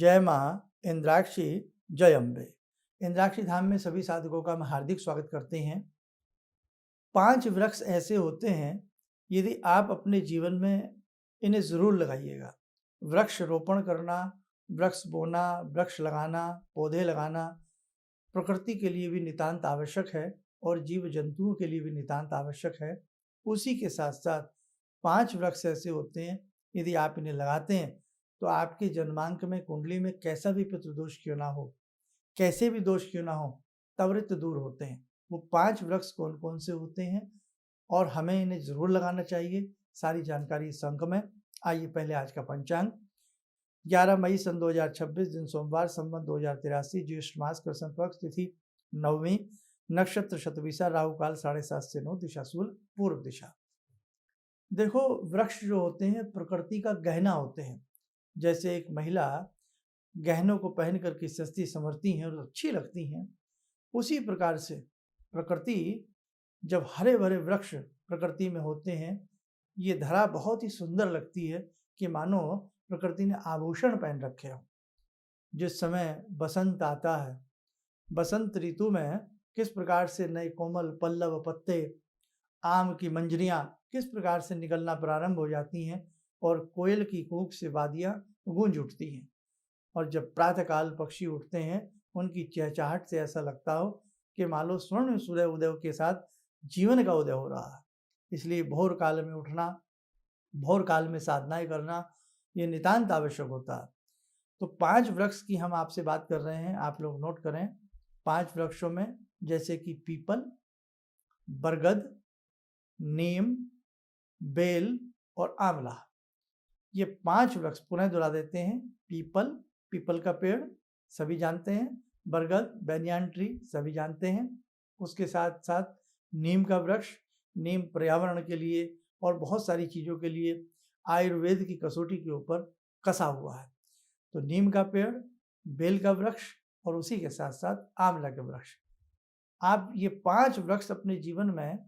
जय माँ इंद्राक्षी जय अम्बे। इंद्राक्षी धाम में सभी साधकों का हम हार्दिक स्वागत करते हैं। 5 वृक्ष ऐसे होते हैं, यदि आप अपने जीवन में इन्हें ज़रूर लगाइएगा। वृक्ष रोपण करना, वृक्ष बोना, वृक्ष लगाना, पौधे लगाना प्रकृति के लिए भी नितांत आवश्यक है और जीव जंतुओं के लिए भी नितांत आवश्यक है। उसी के साथ साथ 5 वृक्ष ऐसे होते हैं, यदि आप इन्हें लगाते हैं तो आपके जन्मांक में, कुंडली में कैसा भी पितृदोष क्यों ना हो, कैसे भी दोष क्यों ना हो, त्वरित दूर होते हैं। वो 5 वृक्ष कौन कौन से होते हैं और हमें इन्हें ज़रूर लगाना चाहिए, सारी जानकारी इस अंक में। आइए पहले आज का पंचांग। 11 मई सन 2026 दिन सोमवार, संवत 2083, ज्येष्ठ मास, कृष्ण पक्ष, तिथि नवमी, नक्षत्र शतभिषा, राहु काल 7:30 से 9, दिशा सूल पूर्व दिशा। देखो, वृक्ष जो होते हैं प्रकृति का गहना होते हैं। जैसे एक महिला गहनों को पहन करके सस्ती संवरती हैं और अच्छी लगती हैं, उसी प्रकार से प्रकृति, जब हरे भरे वृक्ष प्रकृति में होते हैं, ये धरा बहुत ही सुंदर लगती है कि मानो प्रकृति ने आभूषण पहन रखे हो। जिस समय बसंत आता है, बसंत ऋतु में किस प्रकार से नए कोमल पल्लव पत्ते, आम की मंजरियां किस प्रकार से निकलना प्रारंभ हो जाती हैं और कोयल की कूक से वादियां गूंज उठती हैं। और जब प्रातःकाल पक्षी उठते हैं, उनकी चहचहाहट से ऐसा लगता हो कि मानो स्वर्ण सूर्य उदय के साथ जीवन का उदय हो रहा है। इसलिए भोर काल में उठना, भोर काल में साधनाएं करना, ये नितांत आवश्यक होता है। तो 5 वृक्ष की हम आपसे बात कर रहे हैं, आप लोग नोट करें। 5 वृक्षों में जैसे कि पीपल, बरगद, नीम, बेल और आंवला, ये 5 वृक्ष पुनः दोहरा देते हैं। पीपल का पेड़ सभी जानते हैं, बरगद बैनियान ट्री सभी जानते हैं, उसके साथ साथ नीम का वृक्ष, नीम पर्यावरण के लिए और बहुत सारी चीज़ों के लिए आयुर्वेद की कसौटी के ऊपर कसा हुआ है। तो नीम का पेड़, बेल का वृक्ष और उसी के साथ साथ आंवला के वृक्ष, आप ये 5 वृक्ष अपने जीवन में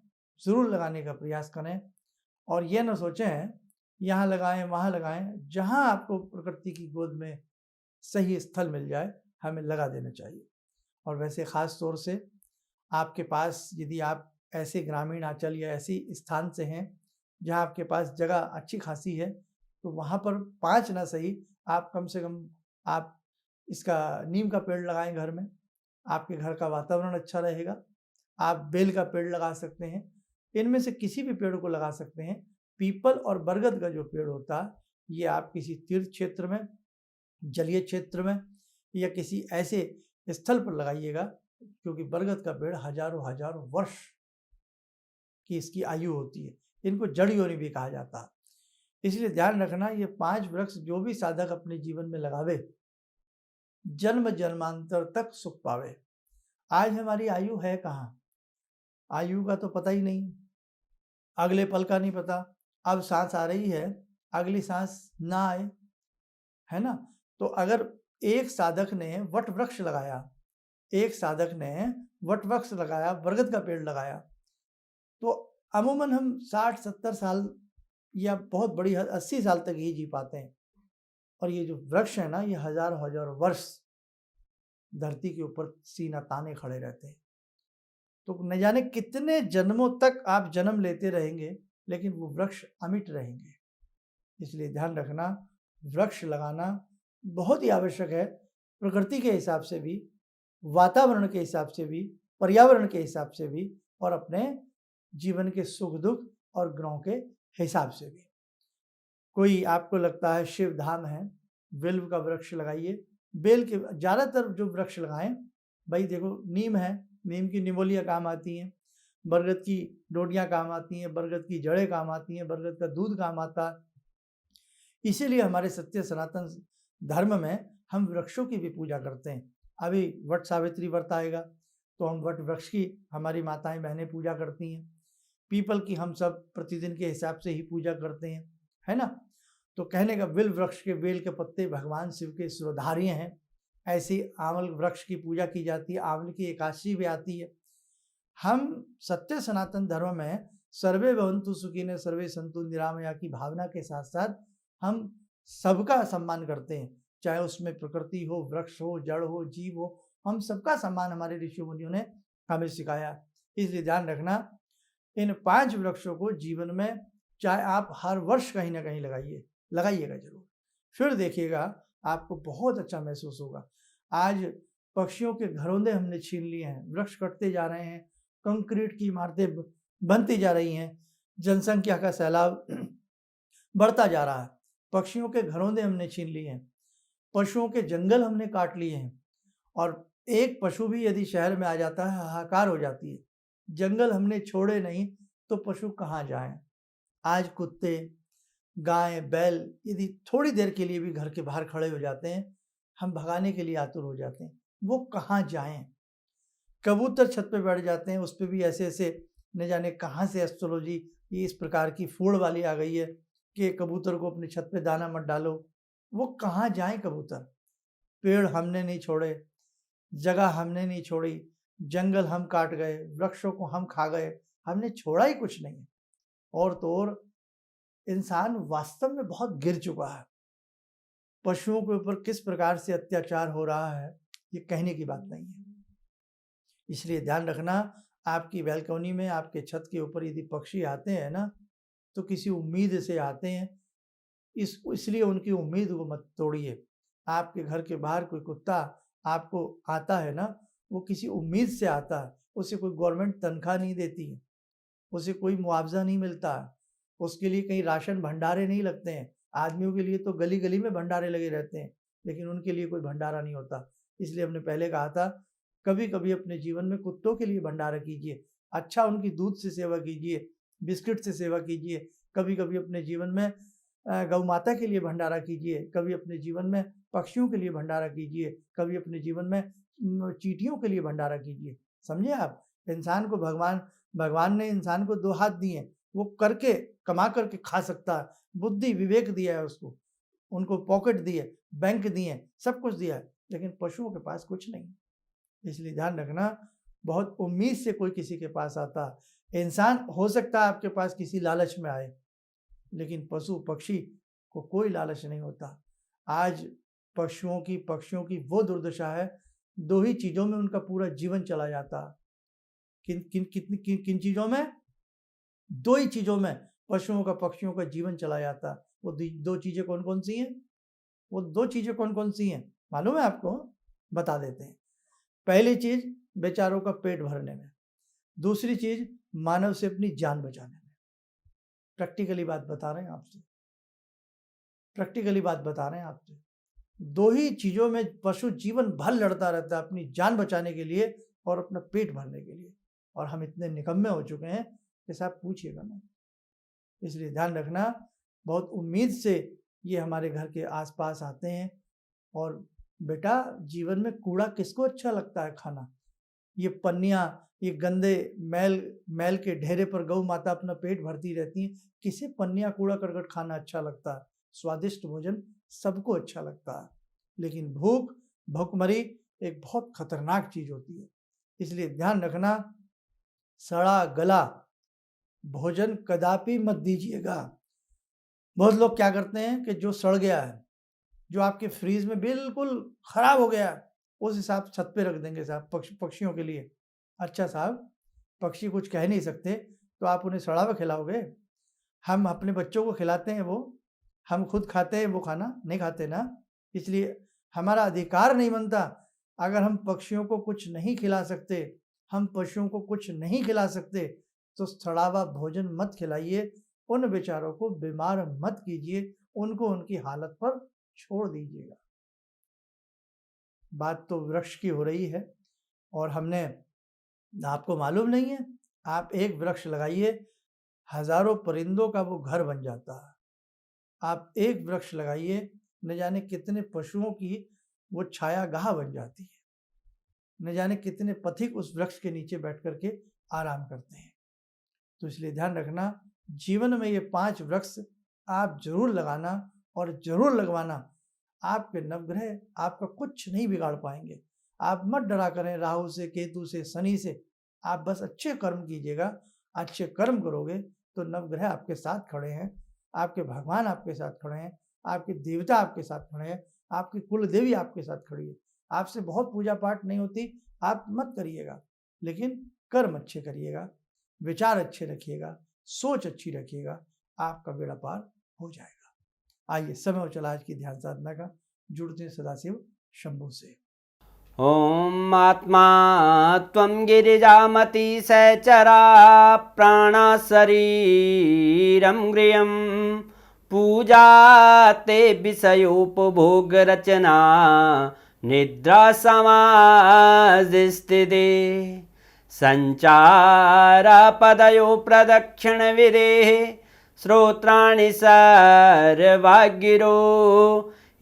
ज़रूर लगाने का प्रयास करें। और यह न सोचें यहाँ लगाएं वहाँ लगाएं, जहाँ आपको प्रकृति की गोद में सही स्थल मिल जाए, हमें लगा देना चाहिए। और वैसे ख़ास तौर से आपके पास, यदि आप ऐसे ग्रामीण अंचल या ऐसी स्थान से हैं जहाँ आपके पास जगह अच्छी खासी है, तो वहाँ पर 5 ना सही, आप कम से कम आप इसका नीम का पेड़ लगाएं घर में, आपके घर का वातावरण अच्छा रहेगा। आप बेल का पेड़ लगा सकते हैं, इनमें से किसी भी पेड़ को लगा सकते हैं। पीपल और बरगद का जो पेड़ होता है, ये आप किसी तीर्थ क्षेत्र में, जलीय क्षेत्र में या किसी ऐसे स्थल पर लगाइएगा, क्योंकि बरगद का पेड़ हजारों हजारों वर्ष की इसकी आयु होती है। इनको जड़ योनि भी कहा जाता है। इसलिए ध्यान रखना, ये 5 वृक्ष जो भी साधक अपने जीवन में लगावे, जन्म जन्मांतर तक सुख पावे। आज हमारी आयु है कहाँ? आयु का तो पता ही नहीं, अगले पल का नहीं पता। अब सांस आ रही है, अगली सांस ना आए, है ना? तो अगर एक साधक ने वट वृक्ष लगाया, एक साधक ने वट वृक्ष लगाया, बरगद का पेड़ लगाया, तो अमूमन हम 60-70 साल या बहुत बड़ी 80 साल तक ही जी पाते हैं। और ये जो वृक्ष है ना, ये हजारों हजारों वर्ष धरती के ऊपर सीना ताने खड़े रहते हैं। तो न जाने कितने जन्मों तक आप जन्म लेते रहेंगे, लेकिन वो वृक्ष अमिट रहेंगे। इसलिए ध्यान रखना, वृक्ष लगाना बहुत ही आवश्यक है, प्रकृति के हिसाब से भी, वातावरण के हिसाब से भी, पर्यावरण के हिसाब से भी, और अपने जीवन के सुख दुख और ग्रहों के हिसाब से भी। कोई आपको लगता है शिव धाम है, बिल्व का वृक्ष लगाइए। बेल के ज़्यादातर जो वृक्ष लगाएं, भाई देखो, नीम है, नीम की निमोलियाँ काम आती हैं, बरगद की डोडियाँ काम आती हैं, बरगद की जड़ें काम आती हैं, बरगद का दूध काम आता है। इसीलिए हमारे सत्य सनातन धर्म में हम वृक्षों की भी पूजा करते हैं। अभी वट सावित्री व्रत आएगा, तो हम वट वृक्ष की हमारी माताएं बहनें पूजा करती हैं। पीपल की हम सब प्रतिदिन के हिसाब से ही पूजा करते हैं, है ना? तो कहने का, बिल वृक्ष के बेल के पत्ते भगवान शिव के सुरधार्य हैं। ऐसी आंवल वृक्ष की पूजा की जाती है, आंवल की एकादशी भी आती है। हम सत्य सनातन धर्म में सर्वे भवन्तु सुखिनः सर्वे सन्तु निरामया की भावना के साथ साथ हम सबका सम्मान करते हैं। चाहे उसमें प्रकृति हो, वृक्ष हो, जड़ हो, जीव हो, हम सबका सम्मान हमारे ऋषि मुनियों ने हमें सिखाया। इसलिए ध्यान रखना, इन 5 वृक्षों को जीवन में चाहे आप हर वर्ष कहीं न कहीं लगाइएगा ज़रूर। फिर देखिएगा आपको बहुत अच्छा महसूस होगा। आज पक्षियों के घरौंदे हमने छीन लिए हैं, वृक्ष कटते जा रहे हैं, कंक्रीट की इमारतें बनती जा रही हैं, जनसंख्या का सैलाब बढ़ता जा रहा है, पक्षियों के घरौंदे हमने छीन लिए हैं, पशुओं के जंगल हमने काट लिए हैं और एक पशु भी यदि शहर में आ जाता है हाहाकार हो जाती है। जंगल हमने छोड़े नहीं तो पशु कहाँ जाएं। आज कुत्ते, गाय, बैल यदि थोड़ी देर के लिए भी घर के बाहर खड़े हो जाते हैं, हम भगाने के लिए आतुर हो जाते हैं, वो कहाँ जाएं। कबूतर छत पे बैठ जाते हैं, उस पे भी ऐसे न जाने कहाँ से एस्ट्रोलॉजी ये इस प्रकार की फूड़ वाली आ गई है कि कबूतर को अपनी छत पे दाना मत डालो। वो कहाँ जाएं कबूतर। पेड़ हमने नहीं छोड़े, जगह हमने नहीं छोड़ी, जंगल हम काट गए, वृक्षों को हम खा गए, हमने छोड़ा ही कुछ नहीं है। और तो और इंसान वास्तव में बहुत गिर चुका है। पशुओं के ऊपर किस प्रकार से अत्याचार हो रहा है ये कहने की बात नहीं है। इसलिए ध्यान रखना, आपकी बालकनी में, आपके छत के ऊपर यदि पक्षी आते हैं ना, तो किसी उम्मीद से आते हैं, इसलिए उनकी उम्मीद को मत तोड़िए। आपके घर के बाहर कोई कुत्ता आपको आता है ना, वो किसी उम्मीद से आता है, उसे कोई गवर्नमेंट तनख्वाह नहीं देती है, उसे कोई मुआवजा नहीं मिलता है, उसके लिए कहीं राशन भंडारे नहीं लगते हैं। आदमियों के लिए तो गली गली में भंडारे लगे रहते हैं, लेकिन उनके लिए कोई भंडारा नहीं होता। इसलिए हमने पहले कहा था, कभी कभी अपने जीवन में कुत्तों के लिए भंडारा कीजिए, अच्छा उनकी दूध से सेवा कीजिए, बिस्किट से सेवा कीजिए, कभी कभी अपने जीवन में गौ माता के लिए भंडारा कीजिए, कभी अपने जीवन में पक्षियों के लिए भंडारा कीजिए, कभी अपने जीवन में चींटियों के लिए भंडारा कीजिए। समझे आप, इंसान को भगवान ने इंसान को 2 हाथ दिए, वो करके कमा करके खा सकता है, बुद्धि विवेक दिया है उसको, उनको पॉकेट दिए, बैंक दिए, सब कुछ दिया है, लेकिन पशुओं के पास कुछ नहीं। इसलिए ध्यान रखना, बहुत उम्मीद से कोई किसी के पास आता, इंसान हो सकता है आपके पास किसी लालच में आए, लेकिन पशु पक्षी को कोई लालच नहीं होता। आज पक्षियों की वो दुर्दशा है, 2 ही चीज़ों में उनका पूरा जीवन चला जाता। किन चीज़ों में? 2 ही चीज़ों में पशुओं का, पक्षियों का जीवन चला जाता। वो 2 चीज़ें कौन कौन सी हैं? वो 2 चीज़ें कौन कौन सी हैं मालूम है आपको? बता देते हैं। पहली चीज़ बेचारों का पेट भरने में, दूसरी चीज़ मानव से अपनी जान बचाने में। प्रैक्टिकली बात बता रहे हैं आपसे, प्रैक्टिकली बात बता रहे हैं आपसे। 2 ही चीज़ों में पशु जीवन भर लड़ता रहता है, अपनी जान बचाने के लिए और अपना पेट भरने के लिए, और हम इतने निकम्मे हो चुके हैं कि साहब पूछिएगा ना। इसलिए ध्यान रखना, बहुत उम्मीद से ये हमारे घर के आसपास आते हैं। और बेटा, जीवन में कूड़ा किसको अच्छा लगता है खाना? ये पन्नियाँ, ये गंदे मैल के ढेरे पर गौ माता अपना पेट भरती रहती हैं। किसे पन्नियाँ कूड़ा करकट खाना अच्छा लगता है? स्वादिष्ट भोजन सबको अच्छा लगता है, लेकिन भूखमरी एक बहुत खतरनाक चीज़ होती है। इसलिए ध्यान रखना, सड़ा गला भोजन कदापि मत दीजिएगा। बहुत लोग क्या करते हैं कि जो सड़ गया है, जो आपके फ्रीज में बिल्कुल खराब हो गया है, उस हिसाब छत पे रख देंगे साहब पक्षियों के लिए। अच्छा साहब, पक्षी कुछ कह नहीं सकते तो आप उन्हें सड़ा हुआ खिलाओगे? हम अपने बच्चों को खिलाते हैं, वो हम खुद खाते हैं, वो खाना नहीं खाते ना। इसलिए हमारा अधिकार नहीं बनता। अगर हम पक्षियों को कुछ नहीं खिला सकते, हम पशुओं को कुछ नहीं खिला सकते, तो सड़ा हुआ भोजन मत खिलाइए, उन बेचारों को बीमार मत कीजिए, उनको उनकी हालत पर छोड़ दीजिएगा। बात तो वृक्ष की हो रही है, और हमने, आपको मालूम नहीं है, आप एक वृक्ष लगाइए, हजारों परिंदों का वो घर बन जाता है। आप एक वृक्ष लगाइए, न जाने कितने पशुओं की वो छायागाह बन जाती है, न जाने कितने पथिक उस वृक्ष के नीचे बैठ करके आराम करते हैं। तो इसलिए ध्यान रखना, जीवन में ये 5 वृक्ष आप जरूर लगाना और जरूर लगवाना। आपके नवग्रह आपका कुछ नहीं बिगाड़ पाएंगे। आप मत डरा करें राहु से, केतु से, शनि से। आप बस अच्छे कर्म कीजिएगा, अच्छे कर्म करोगे तो नवग्रह आपके साथ खड़े हैं, आपके भगवान आपके साथ खड़े हैं, आपके देवता आपके साथ खड़े हैं, आपकी कुल देवी आपके साथ खड़ी है। आपसे बहुत पूजा पाठ नहीं होती, आप मत करिएगा, लेकिन कर्म अच्छे करिएगा, विचार अच्छे रखिएगा, सोच अच्छी रखिएगा, आपका बेड़ा पार हो जाएगा। आइए समय हो चला आज की ध्यान साधना का। जुड़ते हैं सदाशिव शंभू से। ॐ आत्मा त्वं गिरिजामति सहचरा प्राणा शरीरं गृहं पूजा ते विषयोपभोगरचना निद्रा समाधिस्थिते सञ्चारपदयो प्रदक्षिणविधेः श्रोत्राणि सर्वागिरो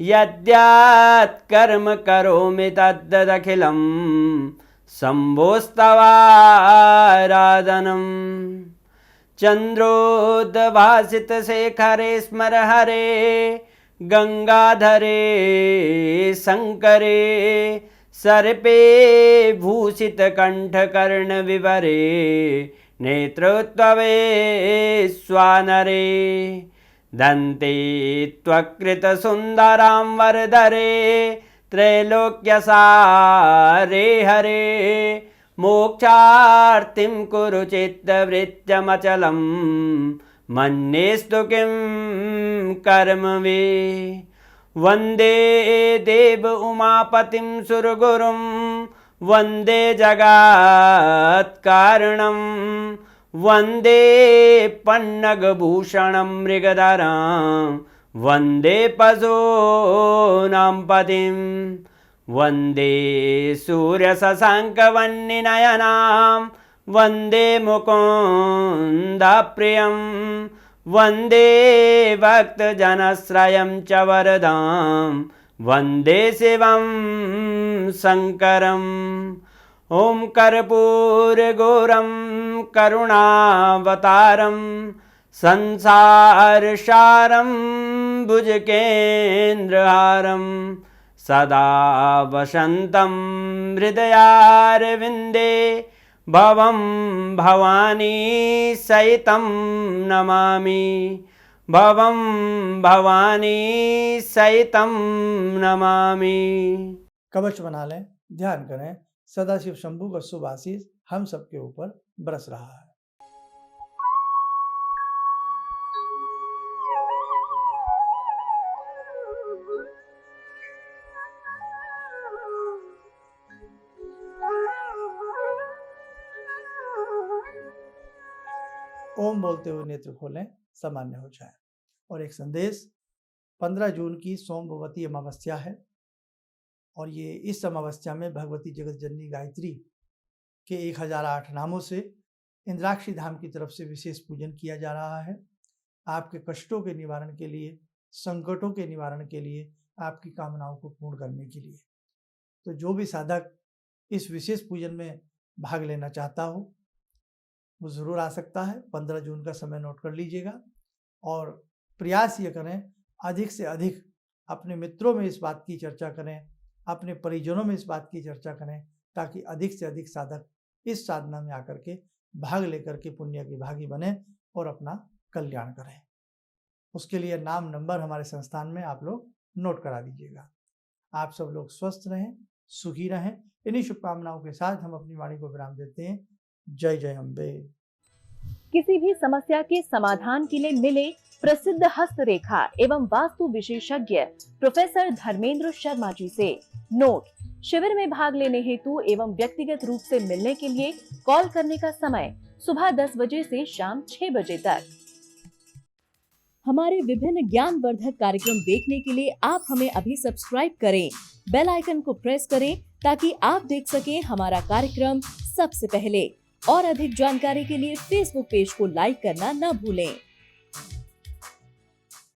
यद्यात् कर्म करोमि तद्दखिलं शम्भोस्तवाराधनम् चन्द्रोद्भासितशेखरे स्मर हरे गंगाधरे शङ्करे सर्पे भूषितकण्ठकर्णविवरे नेत्रोत्तवे स्वानरे दन्ते त्वकृतसुन्दरां वरदरे त्रैलोक्यसारे हरे मोक्षार्तिं कुरु चित्तवृत्त्यमचलं मन्येस्तु किं कर्म वे वन्दे देव उमापतिं सुरगुरुं वन्दे जगत्कारणं वन्दे पन्नगभूषणं मृगधरं वन्दे पशूनां पतिं वन्दे सूर्यशशाङ्कवह्निनयनां वन्दे मुकुन्दप्रियं वन्दे भक्तजनश्रयं च वरदां वन्दे शिवं शङ्करम् ॐ कर्पूरगौरं करुणावतारं संसारसारं भुजगेन्द्रहारं सदा वसन्तं हृदयारविन्दे भवं भवानी सहितं नमामि भवं भवानी सहितं नमामि। कवच बना लें, ध्यान करें, सदाशिव शंभू का शुभ आशीष हम सबके ऊपर बरस रहा है। ओम बोलते हुए नेत्र खोलें, सामान्य हो जाए। और एक संदेश, 15 जून की सोमवती अमावस्या है और ये इस अमावस्या में भगवती जगत जननी गायत्री के 1008 नामों से इंद्राक्षी धाम की तरफ से विशेष पूजन किया जा रहा है। आपके कष्टों के निवारण के लिए, संकटों के निवारण के लिए, आपकी कामनाओं को पूर्ण करने के लिए। तो जो भी साधक इस विशेष पूजन में भाग लेना चाहता हो वो ज़रूर आ सकता है। 15 जून का समय नोट कर लीजिएगा और प्रयास ये करें अधिक से अधिक अपने मित्रों में इस बात की चर्चा करें, अपने परिजनों में इस बात की चर्चा करें, ताकि अधिक से अधिक साधक इस साधना में आकर के भाग लेकर के पुण्य की भागी बने और अपना कल्याण करें। उसके लिए नाम नंबर हमारे संस्थान में आप लोग नोट करा दीजिएगा। आप सब लोग स्वस्थ रहें, सुखी रहें। इन्हीं शुभकामनाओं के साथ हम अपनी वाणी को विराम देते हैं। जय जय अम्बे। किसी भी समस्या के समाधान के लिए मिले प्रसिद्ध हस्तरेखा एवं वास्तु विशेषज्ञ प्रोफेसर धर्मेंद्र शर्मा जी से। नोट, शिविर में भाग लेने हेतु एवं व्यक्तिगत रूप से मिलने के लिए कॉल करने का समय सुबह 10 बजे से शाम 6 बजे तक। हमारे विभिन्न ज्ञानवर्धक कार्यक्रम देखने के लिए आप हमें अभी सब्सक्राइब करें, बेल आइकन को प्रेस करें ताकि आप देख सकें हमारा कार्यक्रम सबसे पहले। और अधिक जानकारी के लिए फेसबुक पेज को लाइक करना न भूलें।